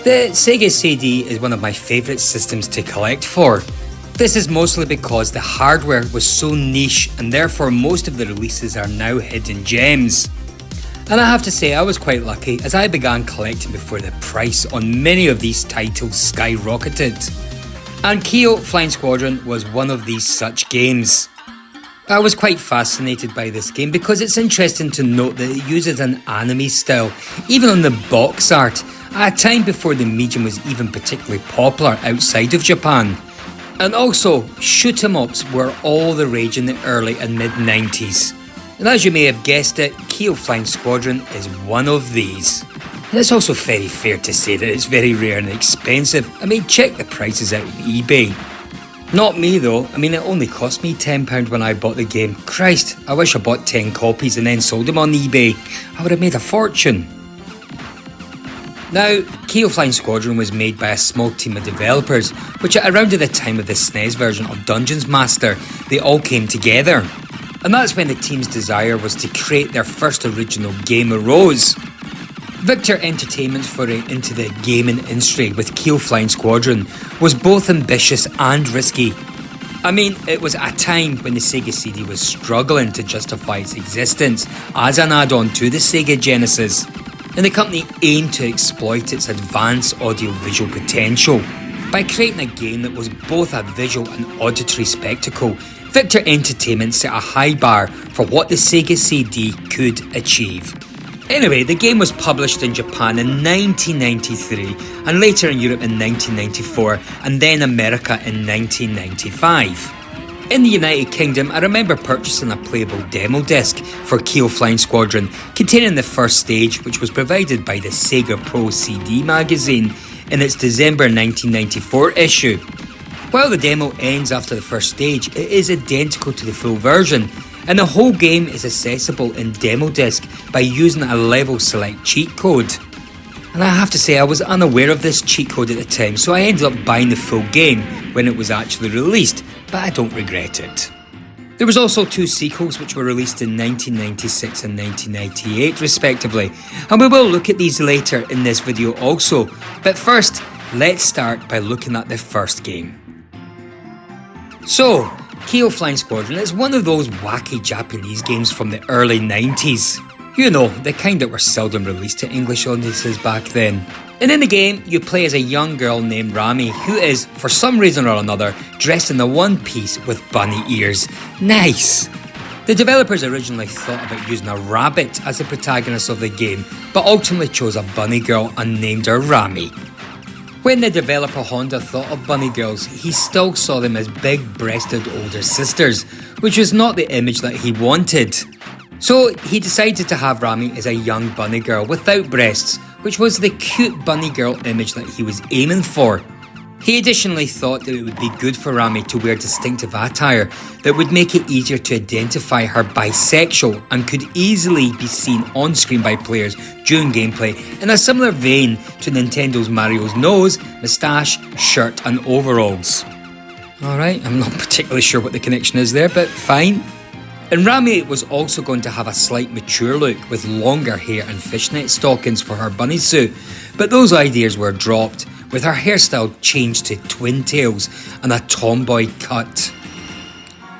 The Sega CD is one of my favourite systems to collect for. This is mostly because the hardware was so niche and therefore most of the releases are now hidden gems. And I have to say I was quite lucky as I began collecting before the price on many of these titles skyrocketed. And Keio Flying Squadron was one of these such games. I was quite fascinated by this game because it's interesting to note that it uses an anime style, even on the box art, at a time before the medium was even particularly popular outside of Japan. And also, shoot 'em ups were all the rage in the early and mid 90s. And as you may have guessed it, Keio Flying Squadron is one of these. And it's also very fair to say that it's very rare and expensive. I mean, check the prices out on eBay. Not me though, I mean it only cost me £10 when I bought the game. Christ, I wish I bought 10 copies and then sold them on eBay. I would have made a fortune. Now, Keio Flying Squadron was made by a small team of developers, which at around the time of the SNES version of Dungeons Master, they all came together. And that's when the team's desire was to create their first original game arose. Victor Entertainment's foray into the gaming industry with Keio Flying Squadron was both ambitious and risky. I mean, it was a time when the Sega CD was struggling to justify its existence as an add-on to the Sega Genesis, and the company aimed to exploit its advanced audio-visual potential. By creating a game that was both a visual and auditory spectacle, Victor Entertainment set a high bar for what the Sega CD could achieve. Anyway, the game was published in Japan in 1993 and later in Europe in 1994 and then America in 1995. In the United Kingdom, I remember purchasing a playable demo disc for Keio Flying Squadron containing the first stage, which was provided by the Sega Pro CD magazine in its December 1994 issue. While the demo ends after the first stage, it is identical to the full version, and the whole game is accessible in demo disc by using a level select cheat code. And I have to say I was unaware of this cheat code at the time, so I ended up buying the full game when it was actually released, but I don't regret it. There was also 2 sequels which were released in 1996 and 1998 respectively, and we will look at these later in this video also, but first let's start by looking at the first game. So, Keio Flying Squadron is one of those wacky Japanese games from the early 90s. You know, the kind that were seldom released to English audiences back then. And in the game, you play as a young girl named Rami, who is, for some reason or another, dressed in a one piece with bunny ears. Nice! The developers originally thought about using a rabbit as the protagonist of the game, but ultimately chose a bunny girl and named her Rami. When the developer Honda thought of bunny girls, he still saw them as big-breasted older sisters, which was not the image that he wanted. So he decided to have Rami as a young bunny girl without breasts, which was the cute bunny girl image that he was aiming for. He additionally thought that it would be good for Rami to wear distinctive attire that would make it easier to identify her bisexual and could easily be seen on screen by players during gameplay in a similar vein to Nintendo's Mario's nose, moustache, shirt and overalls. Alright, I'm not particularly sure what the connection is there, but fine. And Rami was also going to have a slight mature look with longer hair and fishnet stockings for her bunny suit, but those ideas were dropped, with her hairstyle changed to twin tails and a tomboy cut.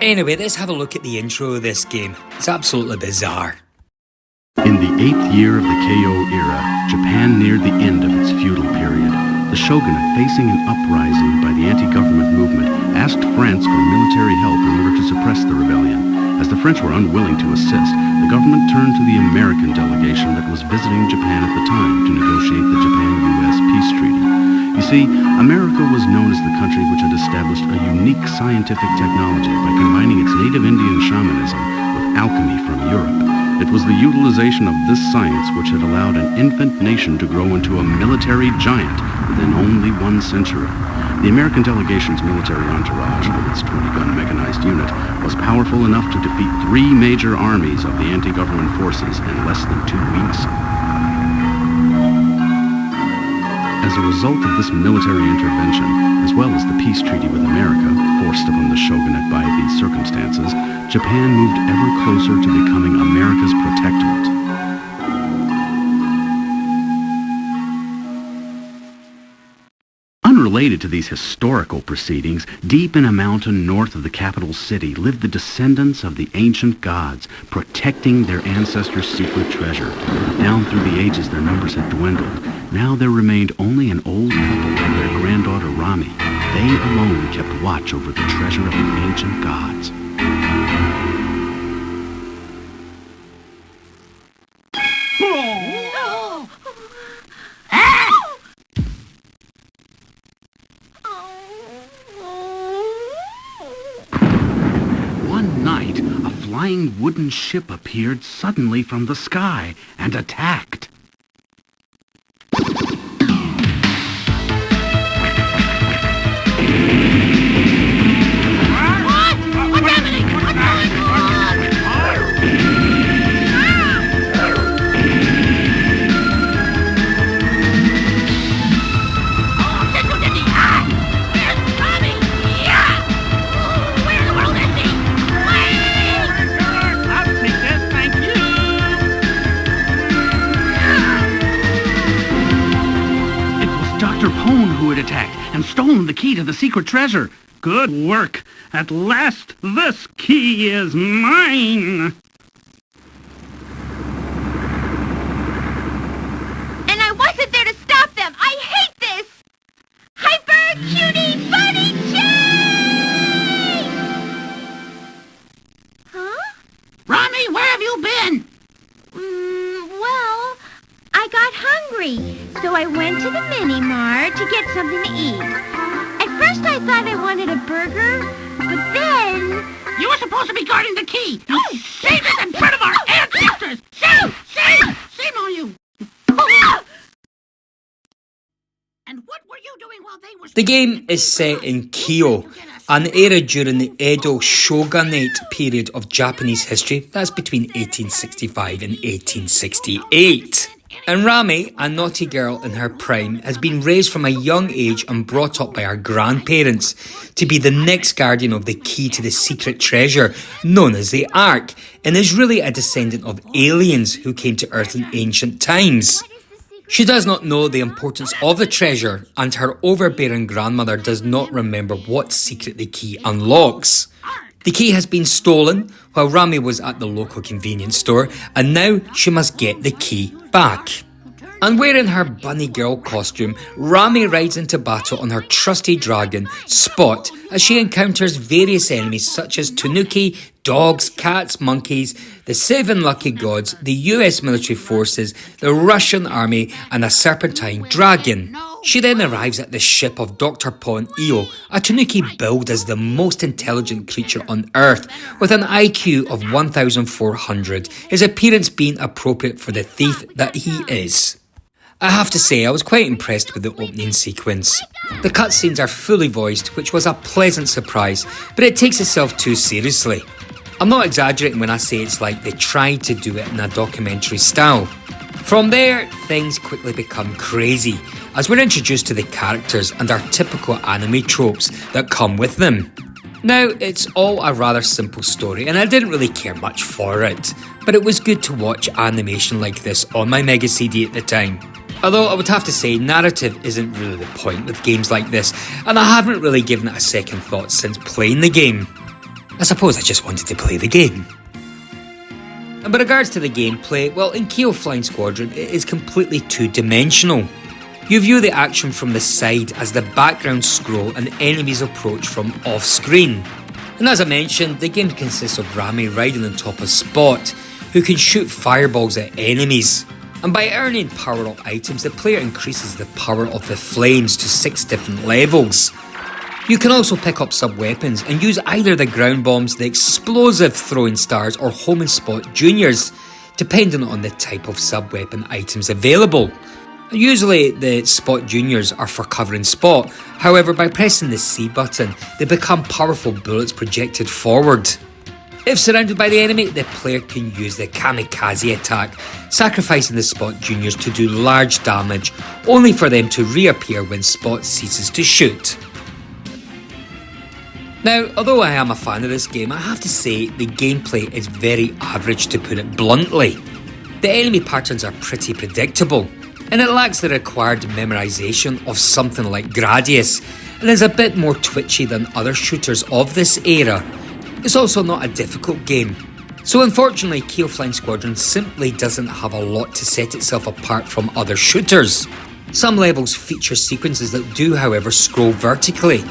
Anyway, let's have a look at the intro of this game. It's absolutely bizarre. In the 8th year of the Keiō era, Japan neared the end of its feudal period. The shogunate, facing an uprising by the anti-government movement, asked France for military help in order to suppress the rebellion. As the French were unwilling to assist, the government turned to the American delegation that was visiting Japan at the time to negotiate the Japan-US peace treaty. You see, America was known as the country which had established a unique scientific technology by combining its native Indian shamanism with alchemy from Europe. It was the utilization of this science which had allowed an infant nation to grow into a military giant within only 1 century. The American delegation's military entourage, with its 20-gun mechanized unit, was powerful enough to defeat 3 major armies of the anti-government forces in less than 2 weeks. As a result of this military intervention, as well as the peace treaty with America, forced upon the shogunate by these circumstances, Japan moved ever closer to becoming America's protectorate. Unrelated to these historical proceedings, deep in a mountain north of the capital city lived the descendants of the ancient gods, protecting their ancestors' secret treasure. Down through the ages, their numbers had dwindled. Now there remained only an old couple and their granddaughter Rami. They alone kept watch over the treasure of the ancient gods. One night, a flying wooden ship appeared suddenly from the sky and attacked. Who had attacked and stolen the key to the secret treasure. Good work. At last, this key is mine. And I wasn't there to stop them. I hate this. Hyper cutie bunny chase! Huh? Rami, where have you been? Well, I got hungry, so I went to the mini-mart to get something to eat. At first I thought I wanted a burger, but then... You were supposed to be guarding the key. You saved it in front of our ancestors. Shame on you. And what were you doing while they were... The game is set in Keio, an era during the Edo Shogunate period of Japanese history. That's between 1865 and 1868. And Rami, a naughty girl in her prime, has been raised from a young age and brought up by her grandparents to be the next guardian of the key to the secret treasure, known as the Ark, and is really a descendant of aliens who came to Earth in ancient times. She does not know the importance of the treasure, and her overbearing grandmother does not remember what secret the key unlocks. The key has been stolen while Rami was at the local convenience store, and now she must get the key back. And wearing her bunny girl costume, Rami rides into battle on her trusty dragon, Spot, as she encounters various enemies such as Tanuki, dogs, cats, monkeys, the 7 lucky gods, the US military forces, the Russian army, and a serpentine dragon. She then arrives at the ship of Dr. Pon Io, a Tanuki billed as the most intelligent creature on Earth, with an IQ of 1,400, his appearance being appropriate for the thief that he is. I have to say, I was quite impressed with the opening sequence. The cutscenes are fully voiced, which was a pleasant surprise, but it takes itself too seriously. I'm not exaggerating when I say it's like they tried to do it in a documentary style. From there, things quickly become crazy, as we're introduced to the characters and our typical anime tropes that come with them. Now, it's all a rather simple story, and I didn't really care much for it, but it was good to watch animation like this on my Mega CD at the time. Although I would have to say, narrative isn't really the point with games like this, and I haven't really given it a second thought since playing the game. I suppose I just wanted to play the game. And with regards to the gameplay, well, in Keio Flying Squadron, it is completely two-dimensional. You view the action from the side as the background scroll and enemies approach from off-screen. And as I mentioned, the game consists of Rami riding on top of Spot, who can shoot fireballs at enemies. And by earning power-up items, the player increases the power of the flames to 6 different levels. You can also pick up sub-weapons and use either the ground bombs, the explosive throwing stars, or Home and Spot Juniors depending on the type of sub-weapon items available. Usually the Spot Juniors are for covering Spot, however by pressing the C button they become powerful bullets projected forward. If surrounded by the enemy, the player can use the Kamikaze attack, sacrificing the Spot Juniors to do large damage, only for them to reappear when Spot ceases to shoot. Now, although I am a fan of this game, I have to say the gameplay is very average, to put it bluntly. The enemy patterns are pretty predictable, and it lacks the required memorisation of something like Gradius, and is a bit more twitchy than other shooters of this era. It's also not a difficult game. So unfortunately, Keio Flying Squadron simply doesn't have a lot to set itself apart from other shooters. Some levels feature sequences that do, however, scroll vertically.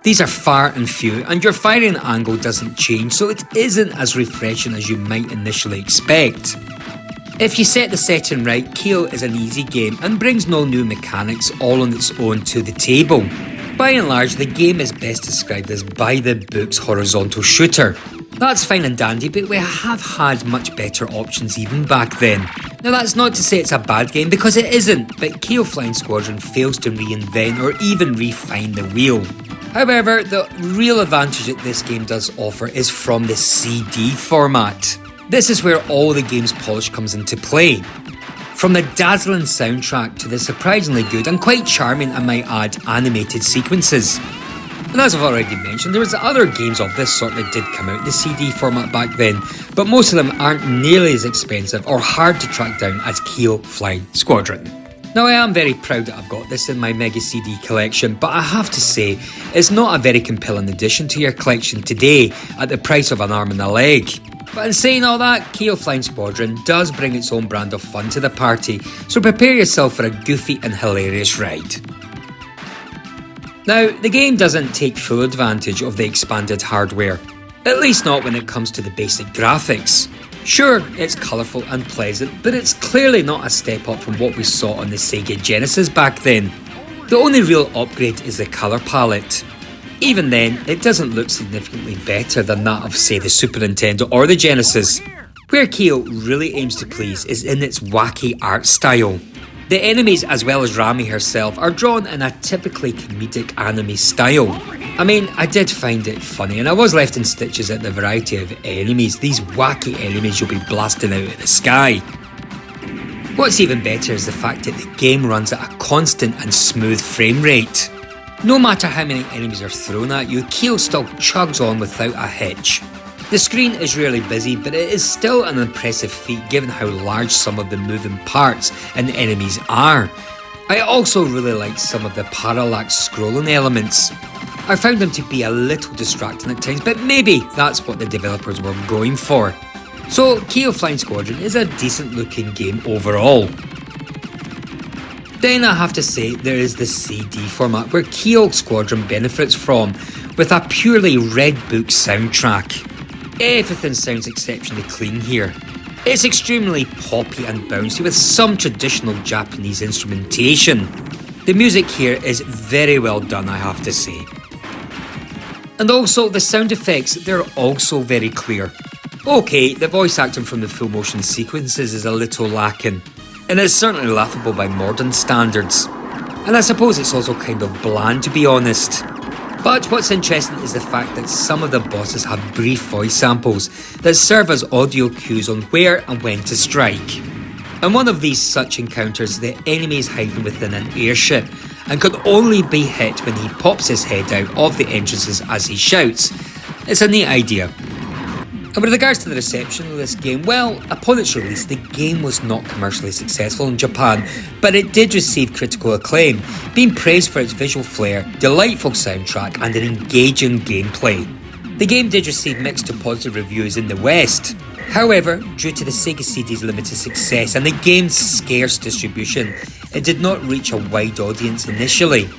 These are far and few, and your firing angle doesn't change, so it isn't as refreshing as you might initially expect. If you set the setting right, Keio is an easy game and brings no new mechanics all on its own to the table. By and large, the game is best described as by-the-books horizontal shooter. That's fine and dandy, but we have had much better options even back then. Now that's not to say it's a bad game, because it isn't, but Keio Flying Squadron fails to reinvent or even refine the wheel. However, the real advantage that this game does offer is from the CD format. This is where all the game's polish comes into play. From the dazzling soundtrack to the surprisingly good and quite charming, I might add, animated sequences. And as I've already mentioned, there was other games of this sort that did come out in the CD format back then, but most of them aren't nearly as expensive or hard to track down as Keio Flying Squadron. Now I am very proud that I've got this in my Mega CD collection, but I have to say, it's not a very compelling addition to your collection today at the price of an arm and a leg. But in saying all that, Keio Flying Squadron does bring its own brand of fun to the party, so prepare yourself for a goofy and hilarious ride. Now, the game doesn't take full advantage of the expanded hardware, at least not when it comes to the basic graphics. Sure, it's colourful and pleasant, but it's clearly not a step up from what we saw on the Sega Genesis back then. The only real upgrade is the colour palette. Even then, it doesn't look significantly better than that of, say, the Super Nintendo or the Genesis. Where Keio really aims to please is in its wacky art style. The enemies, as well as Rami herself, are drawn in a typically comedic anime style. I mean, I did find it funny, and I was left in stitches at the variety of enemies, these wacky enemies you'll be blasting out of the sky. What's even better is the fact that the game runs at a constant and smooth frame rate. No matter how many enemies are thrown at you, Keio still chugs on without a hitch. The screen is really busy, but it is still an impressive feat given how large some of the moving parts and enemies are. I also really like some of the parallax scrolling elements. I found them to be a little distracting at times, but maybe that's what the developers were going for. So Keio Flying Squadron is a decent looking game overall. Then I have to say there is the CD format where Keio Squadron benefits from, with a purely Red Book soundtrack. Everything sounds exceptionally clean here. It's extremely poppy and bouncy with some traditional Japanese instrumentation. The music here is very well done, I have to say. And also the sound effects, they're also very clear. Okay, the voice acting from the full motion sequences is a little lacking, and it's certainly laughable by modern standards. And I suppose it's also kind of bland, to be honest. But what's interesting is the fact that some of the bosses have brief voice samples that serve as audio cues on where and when to strike. And one of these such encounters, the enemy is hiding within an airship and could only be hit when he pops his head out of the entrances as he shouts. It's a neat idea. And with regards to the reception of this game, well, upon its release, the game was not commercially successful in Japan, but it did receive critical acclaim, being praised for its visual flair, delightful soundtrack, and an engaging gameplay. The game did receive mixed to positive reviews in the West. However, due to the Sega CD's limited success and the game's scarce distribution, it did not reach a wide audience initially.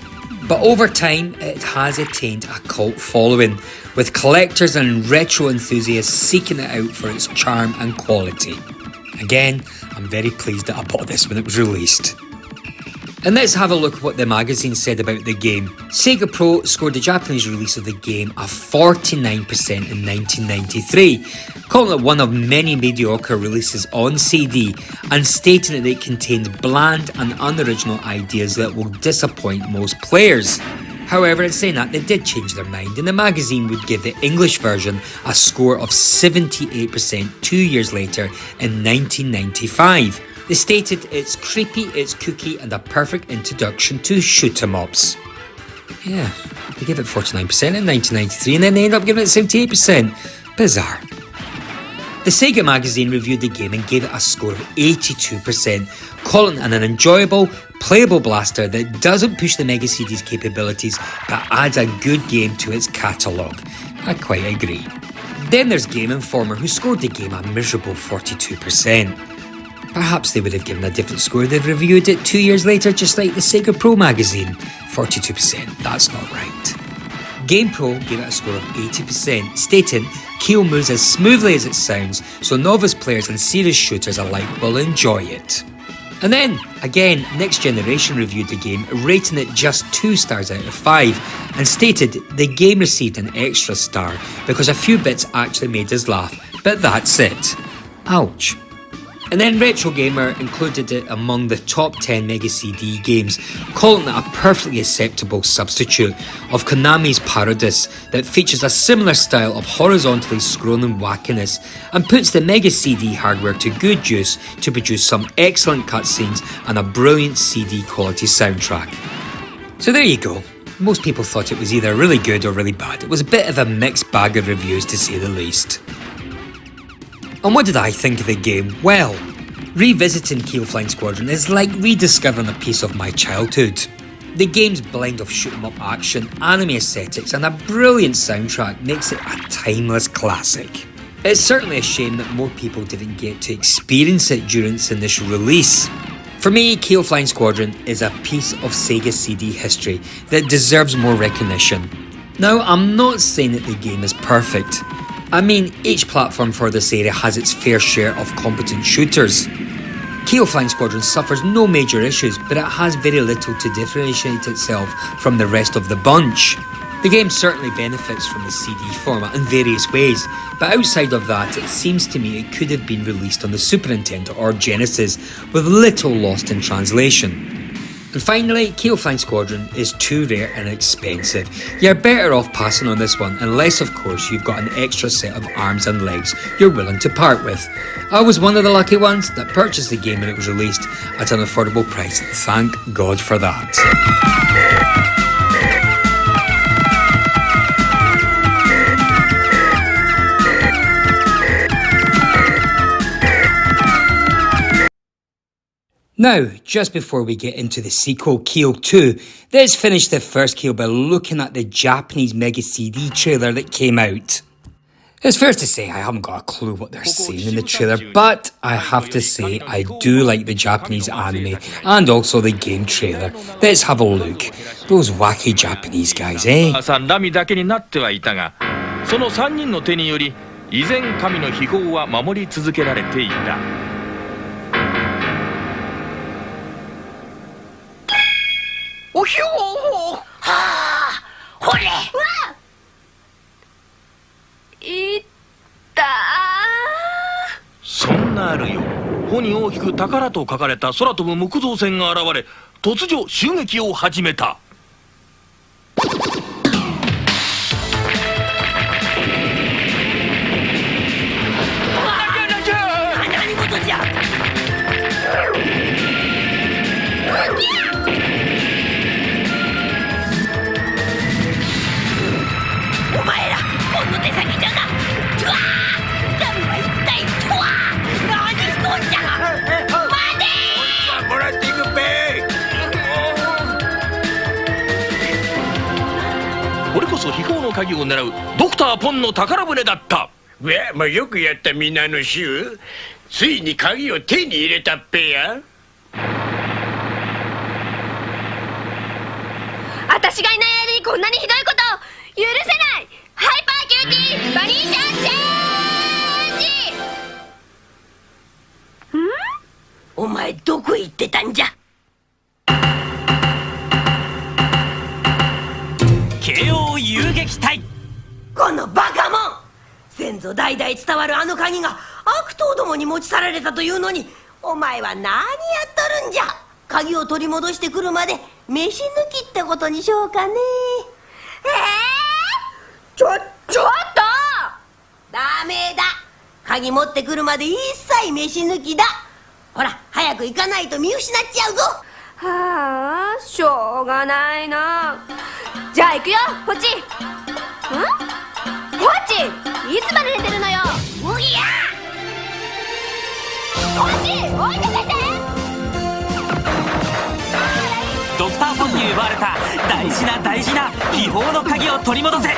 But over time, it has attained a cult following, with collectors and retro enthusiasts seeking it out for its charm and quality. Again, I'm very pleased that I bought this when it was released. And let's have a look at what the magazine said about the game. Sega Pro scored the Japanese release of the game a 49% in 1993, calling it one of many mediocre releases on CD, and stating that it contains bland and unoriginal ideas that will disappoint most players. However, in saying that, they did change their mind, and the magazine would give the English version a score of 78% 2 years later in 1995. They stated it's creepy, it's kooky, and a perfect introduction to shoot-em-ups. Yeah, they gave it 49% in 1993 and then they ended up giving it 78%. Bizarre. The Sega magazine reviewed the game and gave it a score of 82%, calling it an enjoyable, playable blaster that doesn't push the Mega CD's capabilities but adds a good game to its catalogue. I quite agree. Then there's Game Informer, who scored the game a miserable 42%. Perhaps they would have given a different score if they'd reviewed it 2 years later, just like the Sega Pro magazine. 42%, that's not right. GamePro gave it a score of 80%, stating Keio moves as smoothly as it sounds, so novice players and serious shooters alike will enjoy it. And then, again, Next Generation reviewed the game, rating it just 2 stars out of 5, and stated the game received an extra star because a few bits actually made us laugh, but that's it. Ouch. And then Retro Gamer included it among the top 10 Mega CD games, calling it a perfectly acceptable substitute of Konami's Paradis that features a similar style of horizontally scrolling wackiness and puts the Mega CD hardware to good use to produce some excellent cutscenes and a brilliant CD quality soundtrack. So there you go. Most people thought it was either really good or really bad. It was a bit of a mixed bag of reviews to say the least. And what did I think of the game? Well, revisiting Keio Flying Squadron is like rediscovering a piece of my childhood. The game's blend of shoot-'em-up action, anime aesthetics and a brilliant soundtrack makes it a timeless classic. It's certainly a shame that more people didn't get to experience it during its initial release. For me, Keio Flying Squadron is a piece of Sega CD history that deserves more recognition. Now, I'm not saying that the game is perfect. I mean, each platform for this area has its fair share of competent shooters. Keio Flying Squadron suffers no major issues, but it has very little to differentiate itself from the rest of the bunch. The game certainly benefits from the CD format in various ways, but outside of that, it seems to me it could have been released on the Super Nintendo or Genesis with little lost in translation. And finally, Keio Flying Squadron is too rare and expensive. You're better off passing on this one, unless of course you've got an extra set of arms and legs you're willing to part with. I was one of the lucky ones that purchased the game when it was released at an affordable price. Thank God for that. Now, just before we get into the sequel, Keio 2, let's finish the first Keio by looking at the Japanese Mega CD trailer that came out. It's fair to say I haven't got a clue what they're saying in the trailer, but I have to say I do like the Japanese anime and also the game trailer. Let's have a look. Those wacky Japanese guys, eh? Oh, Hugh! Ah! Hore! Ita! そんなあるよ。穂に大きく宝と書かれた空飛ぶ木造船が現れ、突如襲撃を始めた。何事じゃ。お前ら、ほんの手先じゃな。うわー！ダメは一体とは。何しとんじゃ。待てー！もらっていくべ。これこそ秘宝の鍵を狙うドクターポンの宝船だった。よくやった皆の衆。ついに鍵を手に入れたっぺや。私がいない間にこんなにひどいこと許せない。ハイパーキューティーバニーシャンチェンジ。お前どこ行ってたんじゃ。このバカもん、先祖代々伝わるあの鍵が悪党どもに持ち去られたというのに、お前は何やっとるんじゃ。鍵を取り戻してくるまで飯抜きってことにしようかね。ちょっとダメだ。鍵持ってくるまで一切飯抜きだ。ほら早く行かないと見失っちゃうぞ。はあ、しょうがないな。じゃあ行くよ、ポチ。ポチ、いつまで寝てるのよ。おぎやポチ、置いてけて。ドクターフォンに奪われた大事な秘宝の鍵を取り戻せ。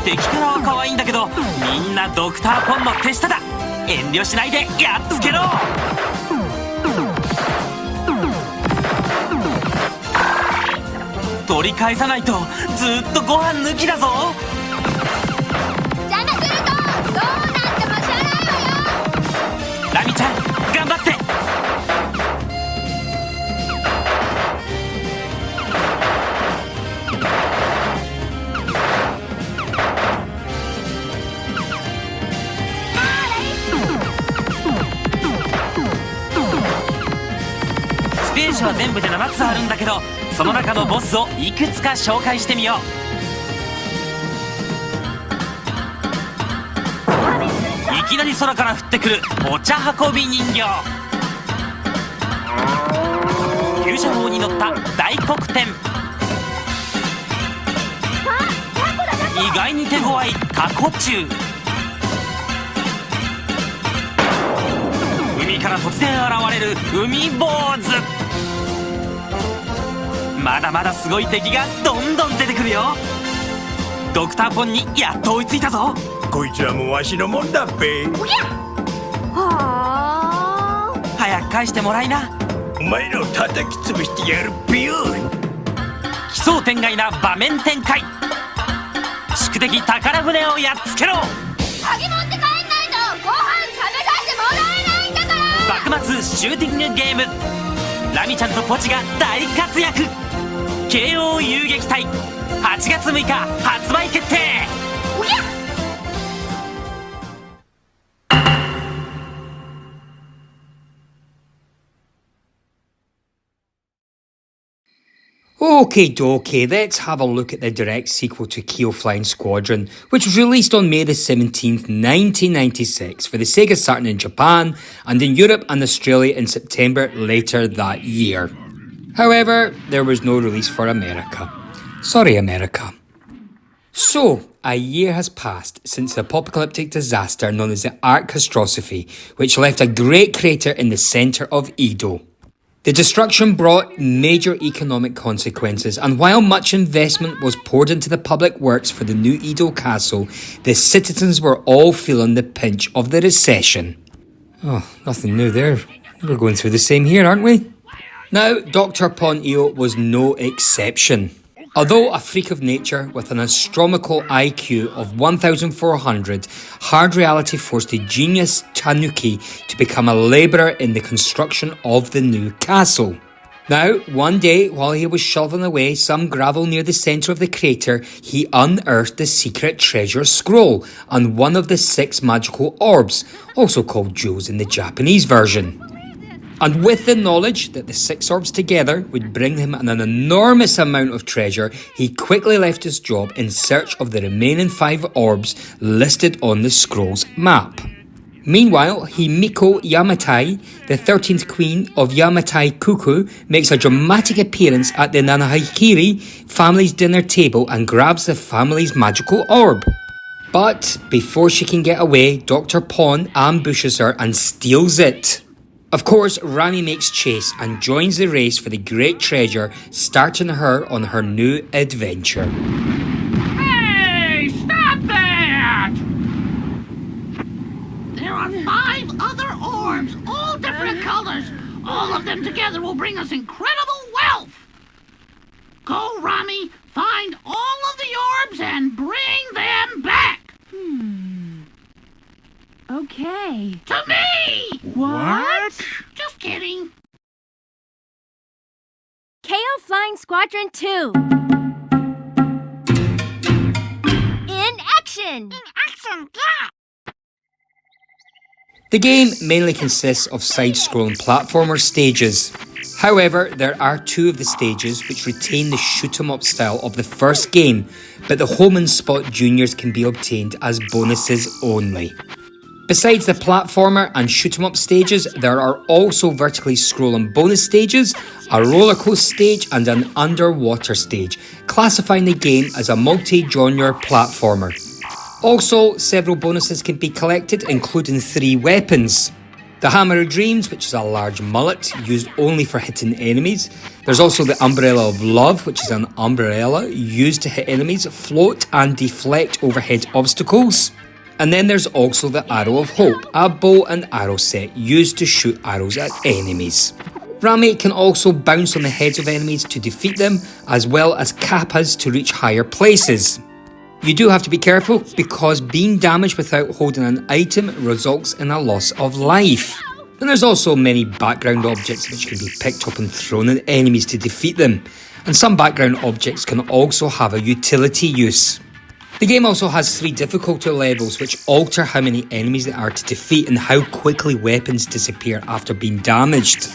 敵からは可愛いんだけど、みんなドクターフォンの手下だ。遠慮しないでやっつけろ。取り返さないとずっとご飯抜きだぞ。邪魔するとどうなってもしゃあないわよ。ラミちゃん頑張って。ステージは全部で7つあるんだけど、その中のボスをいくつか紹介してみよう。いきなり空から降ってくるお茶運び人形。勇者号に乗った大黒天。意外に手強いタコチュウ。海から突然現れる海坊主。まだまだすごい敵がどんどん出てくるよ。ドクターポンにやっと追いついたぞ。こいつはもうわしのもんだっぺ。はあ、早く返してもらいな。お前らを叩き潰してやるぴよ。奇想天外な場面展開。宿敵宝船をやっつけろ。鍵持って帰んないとご飯食べさせてもらえないんだから。幕末シューティングゲーム。ラミちゃんとポチが大活躍。慶応遊撃隊8月6日発売決定。Okie dokie, let's have a look at the direct sequel to Keio Flying Squadron, which was released on May the 17th, 1996 for the Sega Saturn in Japan and in Europe and Australia in September later that year. However, there was no release for America. Sorry, America. So, a year has passed since the apocalyptic disaster known as the Arc Catastrophe, which left a great crater in the centre of Ōedo. The destruction brought major economic consequences, and while much investment was poured into the public works for the new Ōedo castle, the citizens were all feeling the pinch of the recession. Oh, nothing new there. We're going through the same here, aren't we? Now, Dr. Pon-io was no exception. Although a freak of nature with an astronomical IQ of 1,400, hard reality forced the genius Tanuki to become a labourer in the construction of the new castle. Now, one day, while he was shoveling away some gravel near the centre of the crater, he unearthed the secret treasure scroll and one of the 6 magical orbs, also called jewels in the Japanese version. And with the knowledge that the 6 orbs together would bring him an enormous amount of treasure, he quickly left his job in search of the remaining 5 orbs listed on the scroll's map. Meanwhile, Himiko Yamatai, the 13th queen of Yamatai Kuku, makes a dramatic appearance at the Nanahikiri family's dinner table and grabs the family's magical orb. But before she can get away, Dr. Pon ambushes her and steals it. Of course, Rami makes chase and joins the race for the great treasure, starting her on her new adventure. Hey, stop that! There are 5 other orbs, all different colors. All of them together will bring us incredible wealth. Go, Rami, find all of the orbs and bring them back. Okay. To me! What? Just kidding. Keio Flying Squadron 2. action! Action, yeah! The game mainly consists of side-scrolling platformer stages. However, there are two of the stages which retain the shoot-'em-up style of the first game, but the home and spot juniors can be obtained as bonuses only. Besides the platformer and shoot-'em-up stages, there are also vertically scrolling bonus stages, a roller coaster stage and an underwater stage, classifying the game as a multi-genre platformer. Also, several bonuses can be collected, including 3 weapons. The Hammer of Dreams, which is a large mullet used only for hitting enemies. There's also the Umbrella of Love, which is an umbrella used to hit enemies, float and deflect overhead obstacles. And then there's also the Arrow of Hope, a bow and arrow set used to shoot arrows at enemies. Rami can also bounce on the heads of enemies to defeat them, as well as kappas to reach higher places. You do have to be careful because being damaged without holding an item results in a loss of life. And there's also many background objects which can be picked up and thrown at enemies to defeat them. And some background objects can also have a utility use. The game also has 3 difficulty levels which alter how many enemies there are to defeat and how quickly weapons disappear after being damaged.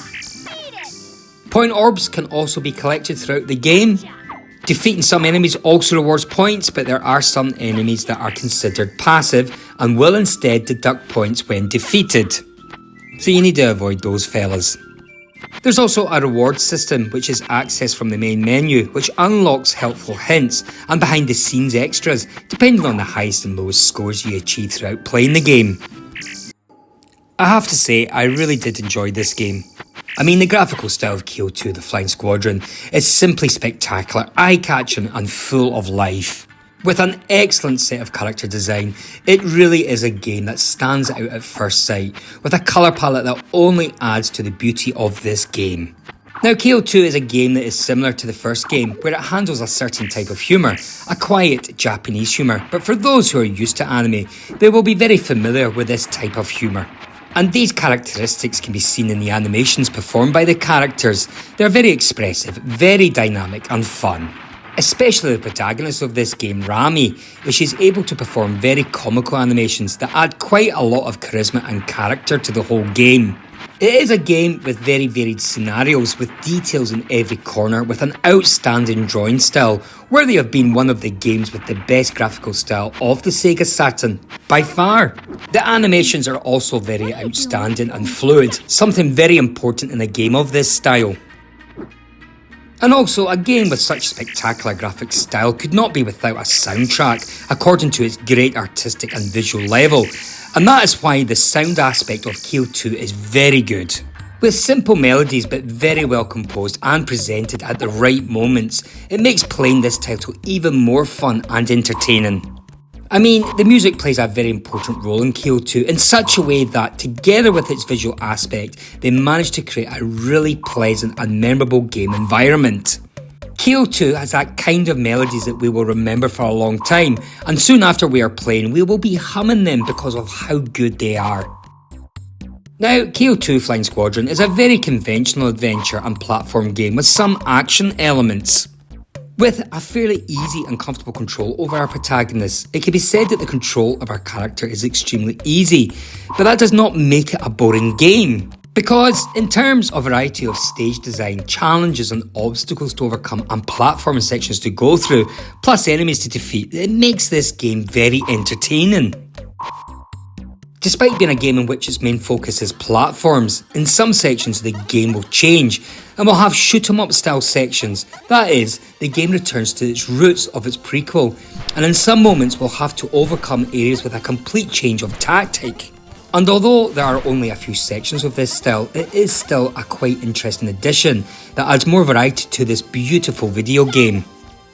Point orbs can also be collected throughout the game. Defeating some enemies also rewards points, but there are some enemies that are considered passive and will instead deduct points when defeated. So you need to avoid those fellas. There's also a reward system which is accessed from the main menu, which unlocks helpful hints and behind the scenes extras depending on the highest and lowest scores you achieve throughout playing the game. I have to say, I really did enjoy this game. I mean, the graphical style of Keio the Flying Squadron is simply spectacular, eye-catching and full of life. With an excellent set of character design, it really is a game that stands out at first sight, with a colour palette that only adds to the beauty of this game. Now, Keio 2 is a game that is similar to the first game, where it handles a certain type of humour, a quiet Japanese humour, but for those who are used to anime, they will be very familiar with this type of humour. And these characteristics can be seen in the animations performed by the characters. They're very expressive, very dynamic and fun. Especially the protagonist of this game, Rami, as she's able to perform very comical animations that add quite a lot of charisma and character to the whole game. It is a game with very varied scenarios, with details in every corner, with an outstanding drawing style, worthy of being one of the games with the best graphical style of the Sega Saturn, by far. The animations are also very outstanding and fluid, something very important in a game of this style. And also, a game with such spectacular graphic style could not be without a soundtrack, according to its great artistic and visual level. And that is why the sound aspect of Keio 2 is very good. With simple melodies but very well composed and presented at the right moments, it makes playing this title even more fun and entertaining. I mean, the music plays a very important role in Keio 2 in such a way that, together with its visual aspect, they managed to create a really pleasant and memorable game environment. Keio 2 has that kind of melodies that we will remember for a long time, and soon after we are playing, we will be humming them because of how good they are. Now, Keio 2 Flying Squadron is a very conventional adventure and platform game with some action elements. With a fairly easy and comfortable control over our protagonist, it can be said that the control of our character is extremely easy, but that does not make it a boring game. Because in terms of variety of stage design, challenges and obstacles to overcome and platform sections to go through, plus enemies to defeat, it makes this game very entertaining. Despite being a game in which its main focus is platforms, in some sections the game will change and will have shoot-'em-up style sections. That is, the game returns to its roots of its prequel, and in some moments will have to overcome areas with a complete change of tactic. And although there are only a few sections of this style, it is still a quite interesting addition that adds more variety to this beautiful video game.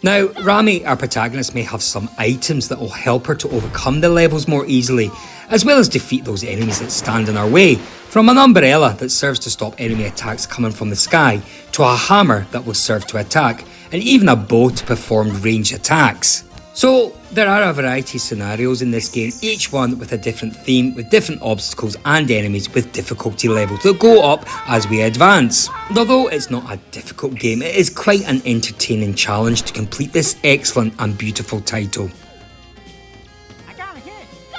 Now, Rami, our protagonist, may have some items that will help her to overcome the levels more easily, as well as defeat those enemies that stand in our way, from an umbrella that serves to stop enemy attacks coming from the sky, to a hammer that will serve to attack, and even a bow to perform ranged attacks. So, there are a variety of scenarios in this game, each one with a different theme, with different obstacles and enemies with difficulty levels that go up as we advance. And although it's not a difficult game, it is quite an entertaining challenge to complete this excellent and beautiful title.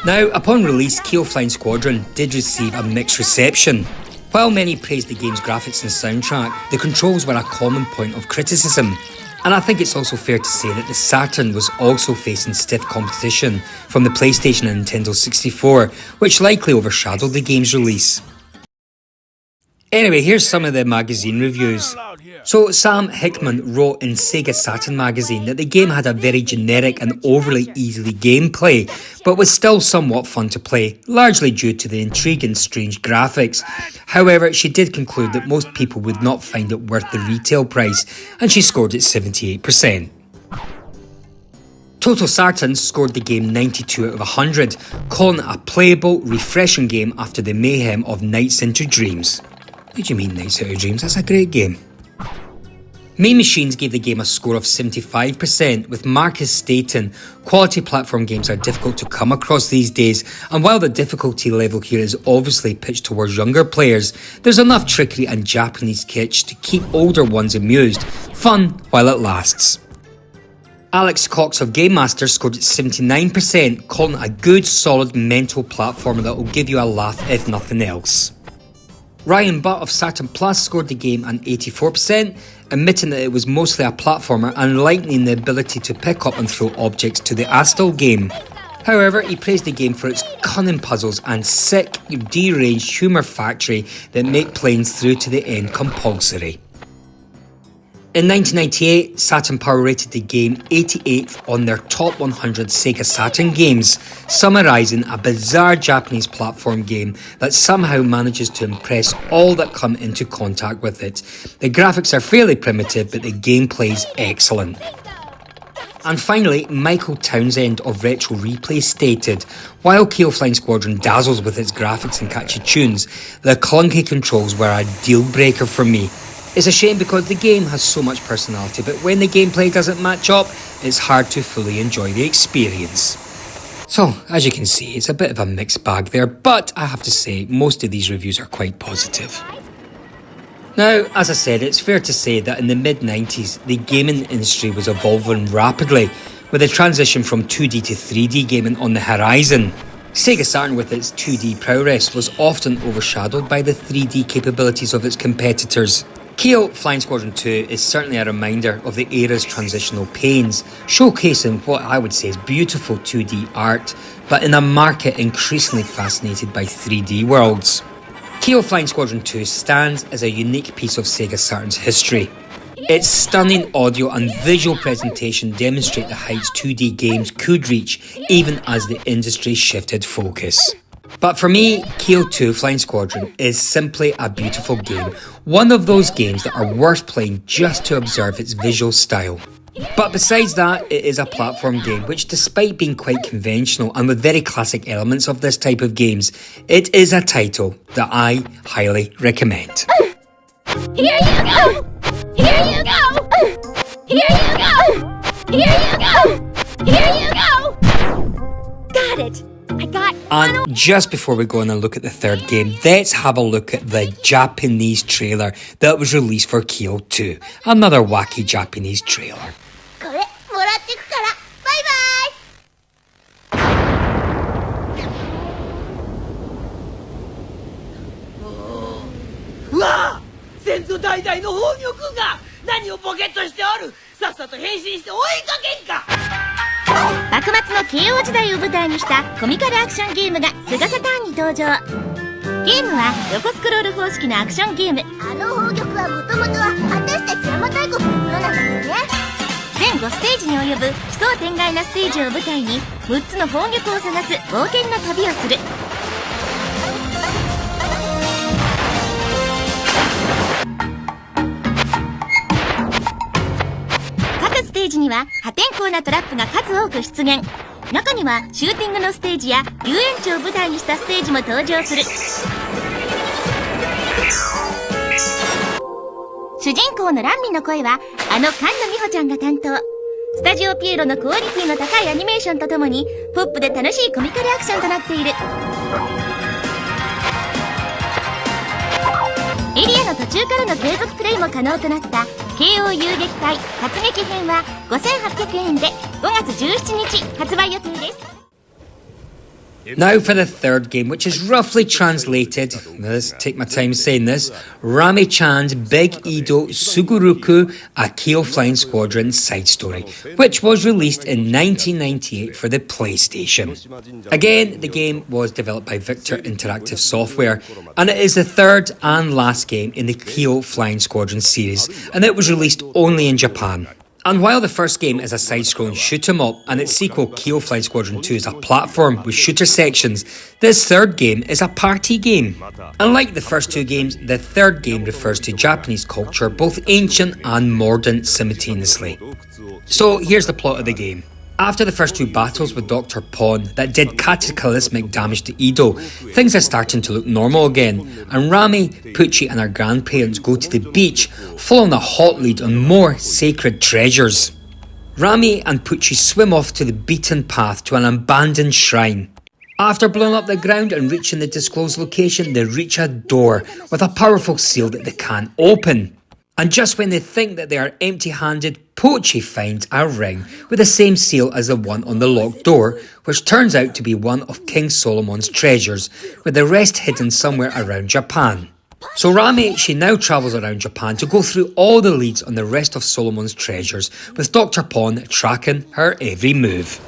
Now, upon release, Keio Flying Squadron did receive a mixed reception. While many praised the game's graphics and soundtrack, the controls were a common point of criticism. And I think it's also fair to say that the Saturn was also facing stiff competition from the PlayStation and Nintendo 64, which likely overshadowed the game's release. Anyway, here's some of the magazine reviews. So Sam Hickman wrote in Sega Saturn magazine that the game had a very generic and overly easy gameplay, but was still somewhat fun to play, largely due to the intrigue and strange graphics. However, she did conclude that most people would not find it worth the retail price, and she scored it 78%. Total Saturn scored the game 92 out of 100, calling it a playable, refreshing game after the mayhem of Nights into Dreams. What do you mean Nights Out of Dreams? That's a great game. Mean Machines gave the game a score of 75%, with Marcus stating, "Quality platform games are difficult to come across these days, and while the difficulty level here is obviously pitched towards younger players, there's enough trickery and Japanese kitsch to keep older ones amused, fun while it lasts." Alex Cox of Game Master scored it 79%, calling it a good solid mental platformer that will give you a laugh if nothing else. Ryan Butt of Saturn Plus scored the game an 84%, admitting that it was mostly a platformer and likening the ability to pick up and throw objects to the Astal game. However, he praised the game for its cunning puzzles and sick, deranged humour factory that make playing through to the end compulsory. In 1998, Saturn Power rated the game 88th on their top 100 Sega Saturn games, summarising a bizarre Japanese platform game that somehow manages to impress all that come into contact with it. The graphics are fairly primitive, but the gameplay's excellent. And finally, Michael Townsend of Retro Replay stated, "While Keio Flying Squadron dazzles with its graphics and catchy tunes, the clunky controls were a deal breaker for me. It's a shame because the game has so much personality, but when the gameplay doesn't match up, it's hard to fully enjoy the experience." So, as you can see, it's a bit of a mixed bag there, but I have to say, most of these reviews are quite positive. Now, as I said, it's fair to say that in the mid-90s, the gaming industry was evolving rapidly, with the transition from 2D to 3D gaming on the horizon. Sega Saturn, with its 2D prowess, was often overshadowed by the 3D capabilities of its competitors. Keio Flying Squadron 2 is certainly a reminder of the era's transitional pains, showcasing what I would say is beautiful 2D art, but in a market increasingly fascinated by 3D worlds. Keio Flying Squadron 2 stands as a unique piece of Sega Saturn's history. Its stunning audio and visual presentation demonstrate the heights 2D games could reach even as the industry shifted focus. But for me, Keio 2 Flying Squadron is simply a beautiful game, one of those games that are worth playing just to observe its visual style. But besides that, it is a platform game which, despite being quite conventional and with very classic elements of this type of games, it is a title that I highly recommend. Here you go! Here you go! Here you go! Here you go! Here you go! Got it! And just before we go on and look at the third game, let's have a look at the Japanese trailer that was released for Keio 2. Another wacky Japanese trailer. これもらってくからバイバイ。うわあ、先祖代々の宝玉が何をポケットしておる。さっさと変身して追いかけんか。幕末の慶応時代を舞台にしたコミカルアクションゲームがセガサターンに登場。ゲームは横スクロール方式のアクションゲーム。あの宝玉はもともとは私たち邪馬台国のものなんだよね。全5ステージに及ぶ奇想天外なステージを舞台に6つの宝玉を探す冒険の旅をする。ステージには破天荒なトラップが数多く出現。中にはシューティングのステージや遊園地を舞台にしたステージも登場する。主人公のランミの声はあの菅野美穂ちゃんが担当。スタジオピエロのクオリティの高いアニメーションとともにポップで楽しいコミカルアクションとなっている。エリアの途中からの継続プレイも可能となった慶応遊撃隊活劇編は 5,800 円で5月17日発売予定です。 「あなたの Now for the third game, which is roughly translated, let's take my time saying this, Rami-chan's Big Ōedo Sugoroku, a Keio Flying Squadron side story, which was released in 1998 for the PlayStation. Again, the game was developed by Victor Interactive Software, and it is the third and last game in the Keio Flying Squadron series, and it was released only in Japan. And while the first game is a side-scrolling shoot-'em-up and its sequel Keio Flying Squadron 2 is a platform with shooter sections, this third game is a party game. Unlike the first two games, the third game refers to Japanese culture, both ancient and modern simultaneously. So here's the plot of the game. After the first two battles with Dr. Pon that did cataclysmic damage to Ōedo, things are starting to look normal again, and Rami, Pucci and her grandparents go to the beach, following a hot lead on more sacred treasures. Rami and Pucci swim off to the beaten path to an abandoned shrine. After blowing up the ground and reaching the disclosed location, they reach a door with a powerful seal that they can't open. And just when they think that they are empty-handed, Pucci finds a ring with the same seal as the one on the locked door, which turns out to be one of King Solomon's treasures, with the rest hidden somewhere around Japan. So Rami, she now travels around Japan to go through all the leads on the rest of Solomon's treasures, with Dr. Pon tracking her every move.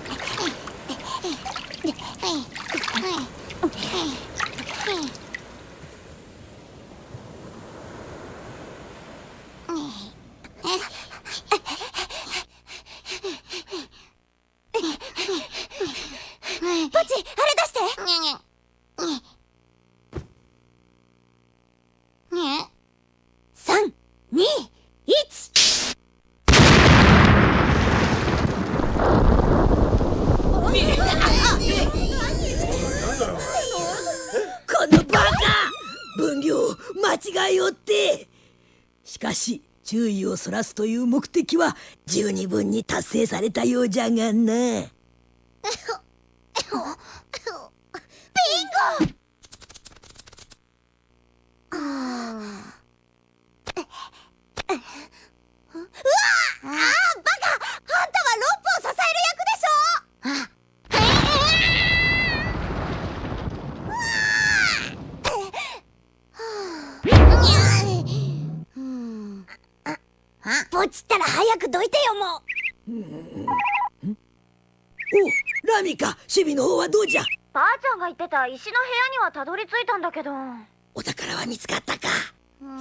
分量間違いよって。しかし注意をそらすという目的は十二分に達成されたようじゃがな。ビンゴ。うわあ、バカ！あんたはロープを支える役でしょ。ポチったら早くどいてよもう。お、ラミか、守備の方はどうじゃ。ばあちゃんが言ってた石の部屋にはたどり着いたんだけど。お宝は見つかったか。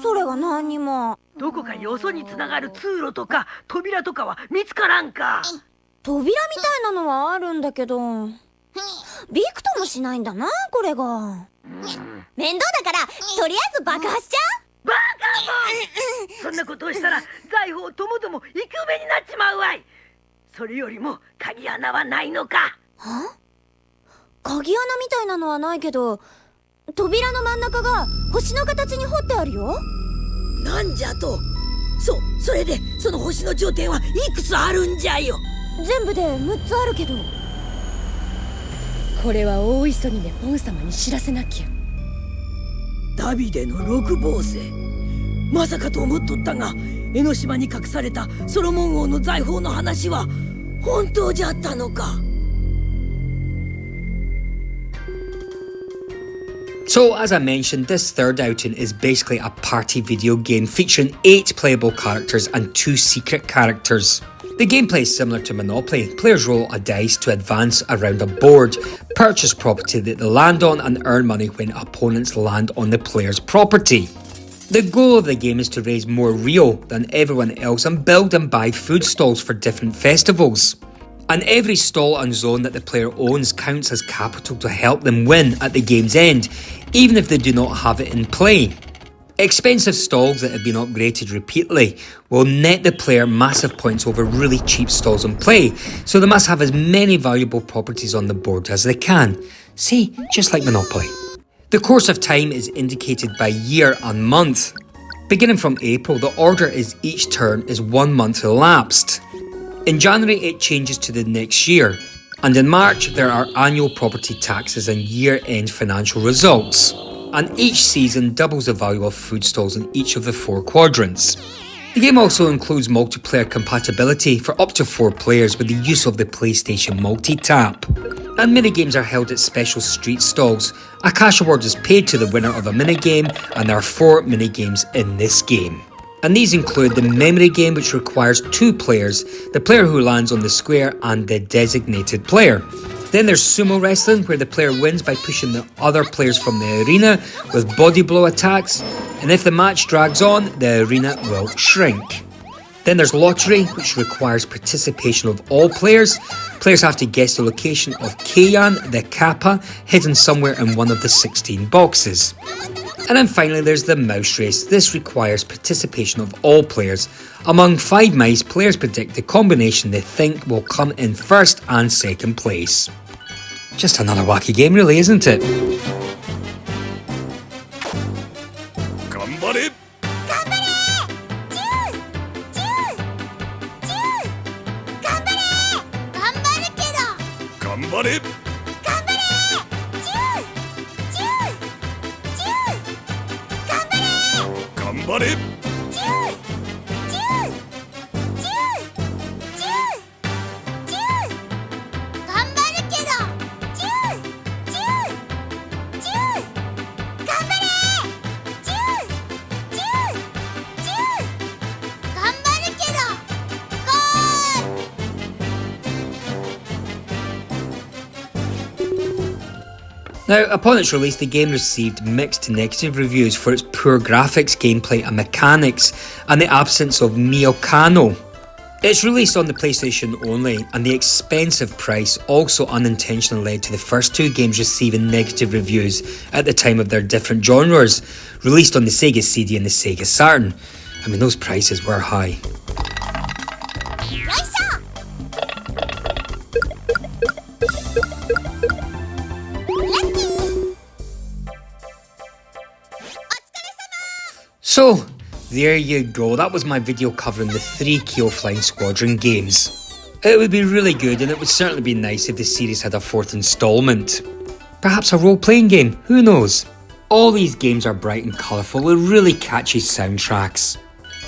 それが何にも。どこかよそにつながる通路とか扉とかは見つからんか。扉みたいなのはあるんだけど、びくともしないんだなこれが。面倒だからとりあえず爆破しちゃう。バカもん！そんなことをしたら財宝ともども行くべになっちまうわい。それよりも鍵穴はないのか。は？鍵穴みたいなのはないけど、扉の真ん中が星の形に彫ってあるよ。なんじゃと。それでその星の頂点はいくつあるんじゃよ。全部で6つあるけど。これは大急ぎでポン様に知らせなきゃ。ダビデの六芒星。まさかと思っとったが、江ノ島に隠されたソロモン王の財宝の話は本当じゃったのか。So, as I mentioned, this third outing is basically a party video game featuring 8 playable characters and 2 secret characters. The gameplay is similar to Monopoly. Players roll a dice to advance around a board, purchase property that they land on, and earn money when opponents land on the player's property. The goal of the game is to raise more Rio than everyone else and build and buy food stalls for different festivals. And every stall and zone that the player owns counts as capital to help them win at the game's end, even if they do not have it in play. Expensive stalls that have been upgraded repeatedly will net the player massive points over really cheap stalls in play, so they must have as many valuable properties on the board as they can. See, just like Monopoly. The course of time is indicated by year and month. Beginning from April, the order is each turn is 1 month elapsed. In January, it changes to the next year. And in March, there are annual property taxes and year-end financial results. And each season doubles the value of food stalls in each of the 4 quadrants. The game also includes multiplayer compatibility for up to 4 players with the use of the PlayStation multi-tap. and minigames are held at special street stalls. A cash award is paid to the winner of a minigame, and there are 4 minigames in this game. And these include the memory game, which requires 2 players, the player who lands on the square and the designated player. Then there's sumo wrestling, where the player wins by pushing the other players from the arena with body blow attacks, and if the match drags on, the arena will shrink. Then there's lottery, which requires participation of all players. Players have to guess the location of Keiyan, the kappa, hidden somewhere in one of the 16 boxes. And then finally there's the mouse race. This requires participation of all players. Among 5 mice, players predict the combination they think will come in first and second place. Just another wacky game really, isn't it? Ganbare! 頑張れ 頑張れ Now, upon its release, the game received mixed to negative reviews for its poor graphics, gameplay and mechanics, and the absence of Miokano. It's released on the PlayStation only, and the expensive price also unintentionally led to the first 2 games receiving negative reviews at the time of their different genres, released on the Sega CD and the Sega Saturn. I mean, those prices were high. So, there you go, that was my video covering the 3 Keio Flying Squadron games. It would be really good, and it would certainly be nice if the series had a 4th instalment. Perhaps a role-playing game, who knows? All these games are bright and colourful with really catchy soundtracks.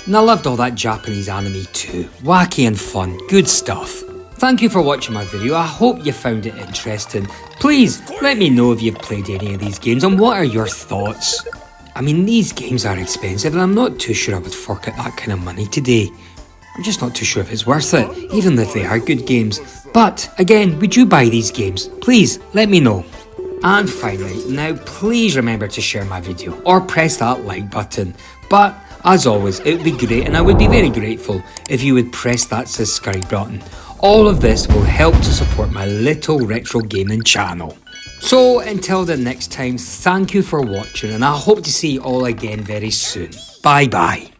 And I loved all that Japanese anime too, wacky and fun, good stuff. Thank you for watching my video, I hope you found it interesting. Please, let me know if you've played any of these games and what are your thoughts. I mean, these games are expensive and I'm not too sure I would fork out that kind of money today. I'm just not too sure if it's worth it, even if they are good games. But, again, would you buy these games? Please, let me know. And finally, now please remember to share my video or press that like button. But, as always, it would be great and I would be very grateful if you would press that subscribe button. All of this will help to support my little retro gaming channel. So until the next time, thank you for watching and I hope to see you all again very soon. Bye bye.